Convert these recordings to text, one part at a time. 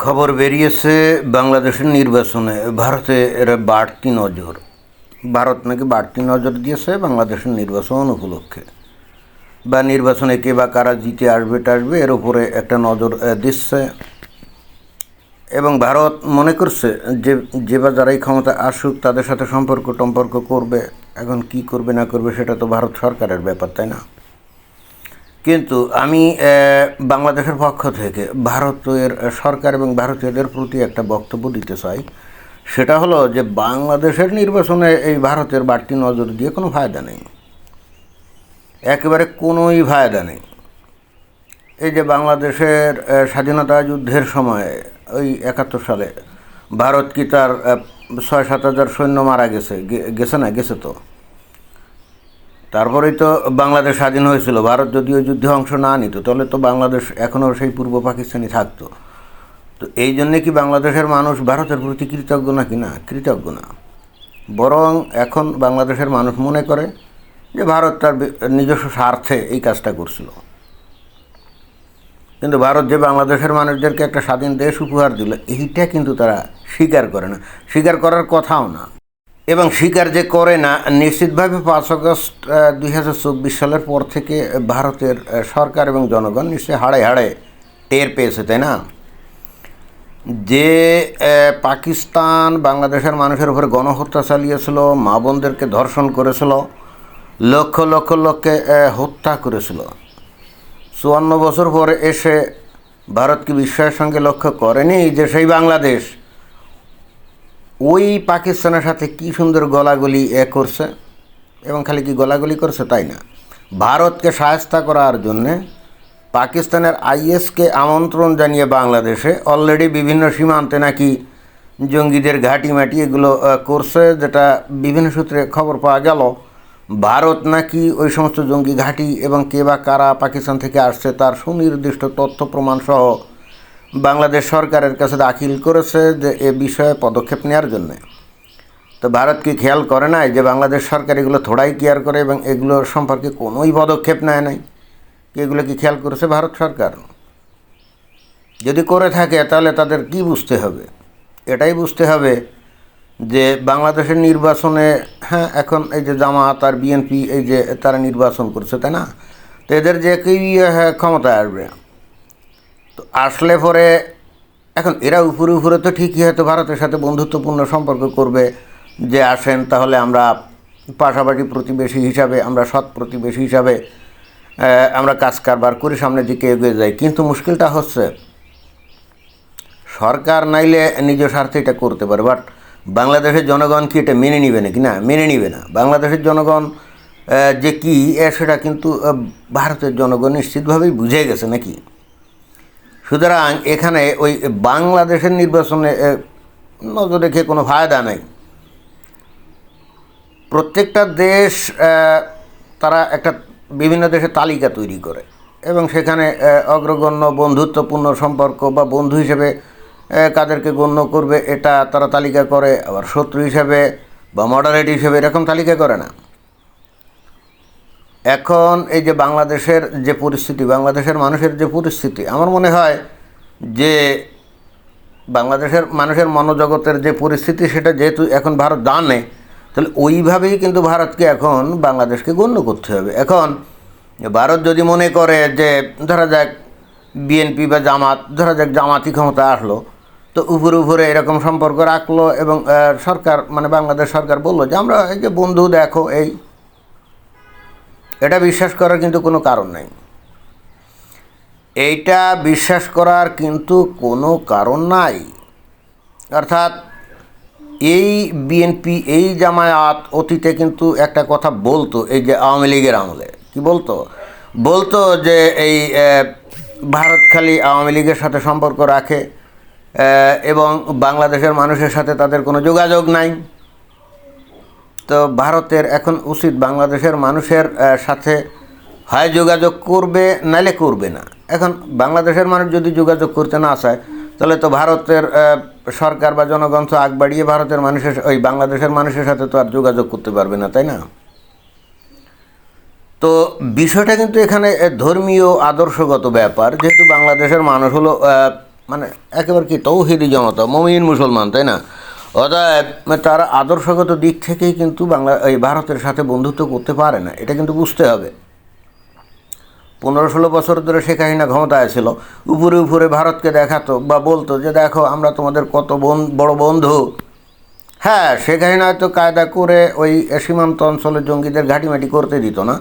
খবর বেরিয়েছে বাংলাদেশের নির্বাচনে ভারতের বাড়তি নজর। ভারত নাকি বাড়তি নজর দিয়েছে বাংলাদেশের নির্বাচন উপলক্ষে, বা নির্বাচনে কে বা কারা জিতে আসবে এর উপরে একটা নজর দিচ্ছে। এবং ভারত মনে করছে যে বা যারাই ক্ষমতা আসুক তাদের সাথে সম্পর্ক করবে। এখন কি করবে না করবে সেটা তো ভারত সরকারের ব্যাপার, তাই না? কিন্তু আমি বাংলাদেশের পক্ষ থেকে ভারতের সরকার এবং ভারতীয়দের প্রতি একটা বক্তব্য দিতে চাই। সেটা হলো যে বাংলাদেশের নির্বাচনে এই ভারতের বাড়তি নজর দিয়ে কোনো ফায়দা নেই, একেবারে কোনোই ফায়দা নেই। এই যে বাংলাদেশের স্বাধীনতা যুদ্ধের সময় ওই 71 সালে ভারত কি তার 6-7 হাজার সৈন্য মারা গেছে তো। তারপরেই তো বাংলাদেশ স্বাধীন হয়েছিল। ভারত যদি ওই যুদ্ধে অংশ না নিত তাহলে তো বাংলাদেশ এখনও সেই পূর্ব পাকিস্তানি থাকতো। তো এই জন্যে কি বাংলাদেশের মানুষ ভারতের প্রতি কৃতজ্ঞ নাকি? না, কৃতজ্ঞ না। বরং এখন বাংলাদেশের মানুষ মনে করে যে ভারত তার নিজস্ব স্বার্থে এই কাজটা করছিল। কিন্তু ভারত যে বাংলাদেশের মানুষদেরকে একটা স্বাধীন দেশ উপহার দিল, এইটা কিন্তু তারা স্বীকার করে না, স্বীকার করার কথাও না। এবং স্বীকার যে করে না, নিশ্চিতভাবে 5 আগস্ট 2024 সালের পর থেকে ভারতের সরকার এবং জনগণ নিশ্চয়ই হাড়ে হাড়ে টের পেয়েছে, তাই না? যে পাকিস্তান বাংলাদেশের মানুষের উপরে গণহত্যা চালিয়েছিল, মা বোনদেরকে ধর্ষণ করেছিল, লক্ষ লক্ষ লোককে হত্যা করেছিল, 54 বছর পরে এসে ভারত কি বিস্ময়ের সঙ্গে লক্ষ্য করেনি যে সেই বাংলাদেশ ওই পাকিস্তানের সাথে কি সুন্দর গলাগলি করছে? এবং খালি কি গলাগলি করছে তাই না, ভারতকে সাহায্য করার জন্যে পাকিস্তানের আইএসকে আমন্ত্রণ জানিয়ে বাংলাদেশে অলরেডি বিভিন্ন সীমান্তে নাকি জঙ্গিদের ঘাঁটি মাটি এগুলো করছে, যেটা বিভিন্ন সূত্রে খবর পাওয়া গেল। ভারত নাকি ওই সমস্ত জঙ্গি ঘাঁটি এবং কে বা কারা পাকিস্তান থেকে আসছে তার সুনির্দিষ্ট তথ্য প্রমাণ সহ বাংলাদেশ সরকারের কাছে দাখিল করেছে যে এ বিষয়ে পদক্ষেপ নেওয়ার জন্যে। তো ভারত কি খেয়াল করে নাই যে বাংলাদেশ সরকার এগুলো থোড়াই কেয়ার করে এবং এগুলো সম্পর্কে কোনোই পদক্ষেপ নেয় নাই? এগুলো কি খেয়াল করেছে ভারত সরকার? যদি করে থাকে তাহলে তাদের কি বুঝতে হবে? এটাই বুঝতে হবে যে বাংলাদেশের নির্বাচনে, হ্যাঁ, এখন এই যে জামাত আর বিএনপি এই যে তারা নির্বাচন করছে, তাই না? তো এদের যে কেউ ক্ষমতায় আসবে, তো আসলে পরে এখন এরা উপরে তো ঠিকই হয়তো ভারতের সাথে বন্ধুত্বপূর্ণ সম্পর্ক করবে, যে আসেন তাহলে আমরা পাশাপাশি প্রতিবেশী হিসাবে, আমরা সৎ প্রতিবেশী হিসাবে আমরা কাজ কারবার করি, সামনের দিকে এগিয়ে যাই। কিন্তু মুশকিলটা হচ্ছে সরকার নাইলে নিজ স্বার্থে এটা করতে পারে, বাট বাংলাদেশের জনগণ কি এটা মেনে নিবে নাকি? না, মেনে নিবে না। বাংলাদেশের জনগণ যে কি সেটা কিন্তু ভারতের জনগণ নিশ্চিতভাবেই বুঝে গেছে নাকি। সুতরাং এখানে ওই বাংলাদেশের নির্বাচনে নজর রেখে কোনো ফায়দা নাই। প্রত্যেকটা দেশ তারা একটা বিভিন্ন দেশের তালিকা তৈরি করে এবং সেখানে অগ্রগণ্য বন্ধুত্বপূর্ণ সম্পর্ক বা বন্ধু হিসেবে কাদেরকে গণ্য করবে এটা তারা তালিকা করে, আবার শত্রু হিসেবে বা মডারেট হিসেবে এরকম তালিকা করে না। এখন এই যে বাংলাদেশের যে পরিস্থিতি, বাংলাদেশের মানুষের যে পরিস্থিতি, আমার মনে হয় যে বাংলাদেশের মানুষের মনোজগতের যে পরিস্থিতি সেটা যেহেতু এখন ভারত জানে, তাহলে ওইভাবেই কিন্তু ভারতকে এখন বাংলাদেশকে গণ্য করতে হবে। এখন ভারত যদি মনে করে যে ধরা যাক বিএনপি বা জামাত, ধরা যাক জামাতি ক্ষমতা আসলো, তো উপরে এরকম সম্পর্ক রাখলো এবং সরকার মানে বাংলাদেশ সরকার বললো যে আমরা এই যে বন্ধু দেখো, এটা বিশ্বাস করার কিন্তু কোনো কারণ নেই। এইটা বিশ্বাস করার কিন্তু কোনো কারণ নাই। অর্থাৎ এই বিএনপি, এই জামায়াত অতীতে কিন্তু একটা কথা বলতো, এই যে আওয়ামী লীগের আমলে কি বলতো যে এই ভারত খালি আওয়ামী লীগের সাথে সম্পর্ক রাখে এবং বাংলাদেশের মানুষের সাথে তাদের কোনো যোগাযোগ নাই। তো ভারতের এখন উচিত বাংলাদেশের মানুষের সাথে হয় যোগাযোগ করবে নাইলে করবে না। এখন বাংলাদেশের মানুষ যদি যোগাযোগ করতে না চায় তাহলে তো ভারতের সরকার বা জনগণ তো আগ বাড়িয়ে ভারতের মানুষের ওই বাংলাদেশের মানুষের সাথে তো আর যোগাযোগ করতে পারবে না, তাই না? তো বিষয়টা কিন্তু এখানে ধর্মীয় আদর্শগত ব্যাপার। যেহেতু বাংলাদেশের মানুষ হলো মানে একেবারে কি তৌহিদি জনতা, মুমিন মুসলমান, তাই না? অতএব তারা আদর্শগত দিক থেকেই কিন্তু এই ভারতের সাথে বন্ধুত্ব করতে পারে না, এটা কিন্তু বুঝতে হবে। 15-16 বছর ধরে শেখ হাসিনা ক্ষমতায় ছিল, উপরে উপরে ভারতকে দেখাতো বা বলতো যে দেখো আমরা তোমাদের কত বড় বন্ধু। হ্যাঁ, শেখ হাসিনা হয়তো কায়দা করে ওই সীমান্ত অঞ্চলে জঙ্গিদের ঘাঁটিমাটি করতে দিত না,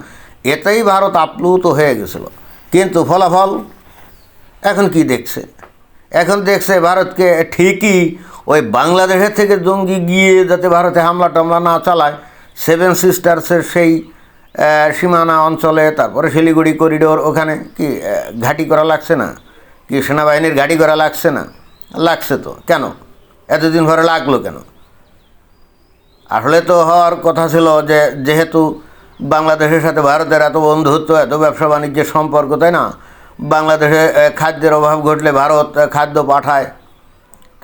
এতেই ভারত আপ্লুত হয়ে গেছিল। কিন্তু ফলাফল এখন কি দেখছে? এখন দেখছে ভারতকে ঠিকই ওই বাংলাদেশের থেকে জঙ্গি গিয়ে যাতে ভারতে হামলা টামলা না চালায়, 7 সিস্টার্সের সেই সীমানা অঞ্চলে, তারপরে শিলিগুড়ি করিডোর, ওখানে কি ঘাঁটি করা লাগছে না? কি সেনাবাহিনীর ঘাঁটি করা লাগছে না? লাগছে তো। কেন এতদিন ধরে লাগলো কেন? আসলে তো হওয়ার কথা ছিল যে যেহেতু বাংলাদেশের সাথে ভারতের এত বন্ধুত্ব, এত ব্যবসা বাণিজ্যের সম্পর্ক, তাই না? বাংলাদেশে খাদ্যের অভাব ঘটলে ভারত খাদ্য পাঠায়,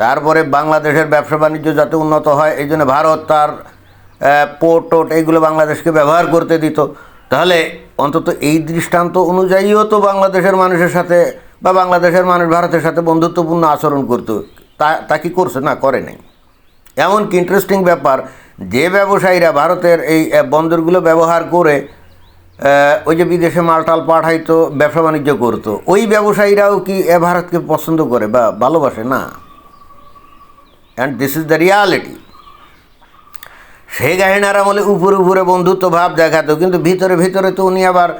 তারপরে বাংলাদেশের ব্যবসা বাণিজ্য যাতে উন্নত হয় এই জন্য ভারত তার পোর্ট টোট এইগুলো বাংলাদেশকে ব্যবহার করতে দিত। তাহলে অন্তত এই দৃষ্টান্ত অনুযায়ীও তো বাংলাদেশের মানুষের সাথে বা বাংলাদেশের মানুষ ভারতের সাথে বন্ধুত্বপূর্ণ আচরণ করতো। তা কি করছে? না, করে নাই। এমনকি ইন্টারেস্টিং ব্যাপার, যে ব্যবসায়ীরা ভারতের এই বন্দরগুলো ব্যবহার করে ওই যে বিদেশে মালটাল পাঠাইতো, ব্যবসা বাণিজ্য করতো, ওই ব্যবসায়ীরাও কি ভারতকে পছন্দ করে বা ভালোবাসে? না। And this is the reality. Sheikh হাসিনার আমলে উপরে উপরে বন্ধুত্ব ভাব দেখাতো, কিন্তু ভিতরে ভিতরে তো উনি আবার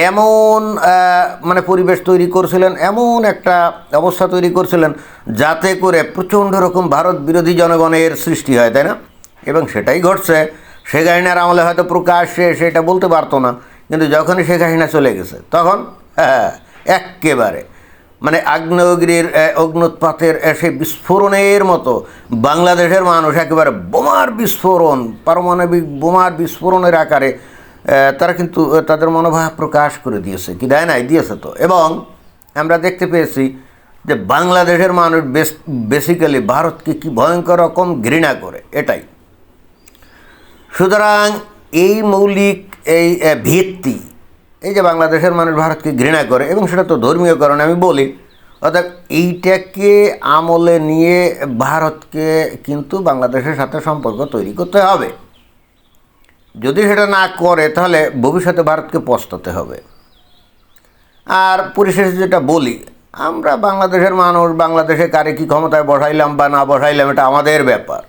এমন মানে পরিবেশ তৈরি করছিলেন, এমন একটা অবস্থা তৈরি করছিলেন যাতে করে প্রচণ্ড রকম ভারত বিরোধী জনগণের সৃষ্টি হয়, তাই না? এবং সেটাই ঘটছে। শেখ হাসিনার আমলে হয়তো প্রকাশ্যে সেটা বলতে পারতো না, কিন্তু যখনই শেখ হাসিনা চলে গেছে তখন এক্কেবারে মানে আগ্নেয়গিরির অগ্নুৎপাতের সেই বিস্ফোরণের মতো বাংলাদেশের মানুষ একেবারে বোমার বিস্ফোরণ, পারমাণবিক বোমার বিস্ফোরণের আকারে তারা কিন্তু তাদের মনোভাব প্রকাশ করে দিয়েছে। কি দেয় নাই? দিয়েছে তো। এবং আমরা দেখতে পেয়েছি যে বাংলাদেশের মানুষ বেসিক্যালি ভারতকে কি ভয়ঙ্কর রকম ঘৃণা করে, এটাই। সুতরাং এই মৌলিক এই ভিত্তি, এই যে বাংলাদেশের মানুষ ভারতকে ঘৃণা করে, এবং সেটা তো ধর্মীয় কারণে আমি বলি, অর্থাৎ এইটাকে আমলে নিয়ে ভারতকে কিন্তু বাংলাদেশের সাথে সম্পর্ক তৈরি করতে হবে। যদি সেটা না করে তাহলে ভবিষ্যতে ভারতকে পস্তাতে হবে। আর পরিশেষে যেটা বলি, আমরা বাংলাদেশের মানুষ, বাংলাদেশে কারে কি ক্ষমতায় বসাইলাম বা না বসাইলাম এটা আমাদের ব্যাপার।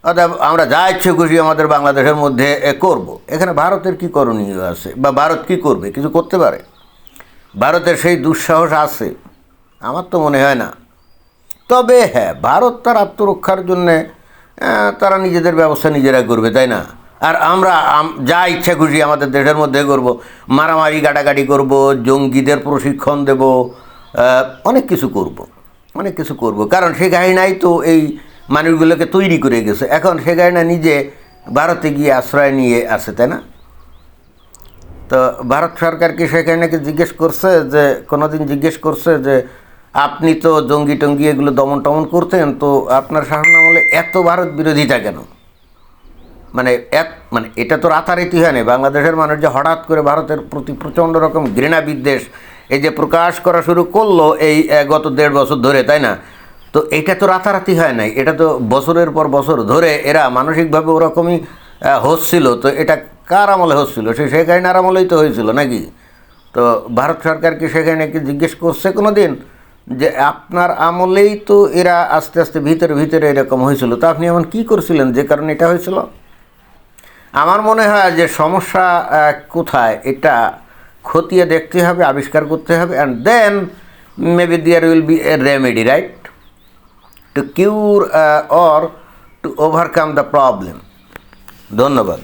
অর্থাৎ আমরা যা ইচ্ছে খুশি আমাদের বাংলাদেশের মধ্যে করব। এখানে ভারতের কি করণীয় আছে বা ভারত কি করবে? কিছু করতে পারে? ভারতের সেই দুঃসাহস আছে? আমার তো মনে হয় না। তবে হ্যাঁ, ভারত তার আত্মরক্ষার জন্যে তারা নিজেদের ব্যবস্থা নিজেরা করবে, তাই না? আর আমরা যা ইচ্ছা খুশি আমাদের দেশের মধ্যে করব, মারামারি গাটাগাটি করব, জঙ্গিদের প্রশিক্ষণ দেব, অনেক কিছু করব। কারণ শেখ হাসিনাই তো এই মানুষগুলোকে তৈরি করে গেছে। এখন শেখ হাসিনা নিজে ভারতে গিয়ে আশ্রয় নিয়ে আসে, তাই না? তো ভারত সরকার কি শেখ হাসিনাকে জিজ্ঞেস করছে যে, কোনোদিন জিজ্ঞেস করছে যে আপনি তো জঙ্গি টঙ্গি এগুলো দমন টমন করতেন, তো আপনার শাসনামলে এত ভারত বিরোধিতা কেন? মানে এটা তো রাতারাতি হয় না। বাংলাদেশের মানুষ যে হঠাৎ করে ভারতের প্রতি প্রচণ্ড রকম ঘৃণা বিদ্বেষ এই যে প্রকাশ করা শুরু করলো এই গত 1.5 বছর ধরে, তাই না? তো এটা তো রাতারাতি হয় নাই, এটা তো বছরের পর বছর ধরে এরা মানসিকভাবে ওরকমই হচ্ছিল। তো এটা কার আমলে হচ্ছিল? সেই শেখ হাসিনার আমলেই তো হয়েছিল নাকি? তো ভারত সরকার কি শেখ হাসিনাকে জিজ্ঞেস করছে কোনো দিন যে আপনার আমলেই তো এরা আস্তে আস্তে ভিতরে ভিতরে এরকম হয়েছিল, তো আপনি এমন কী করছিলেন যে কারণে এটা হয়েছিল? আমার মনে হয় যে সমস্যা কোথায় এটা খতিয়ে দেখতে হবে, আবিষ্কার করতে হবে, and then maybe there will be a remedy, right, to cure or to overcome the problem. ধন্যবাদ।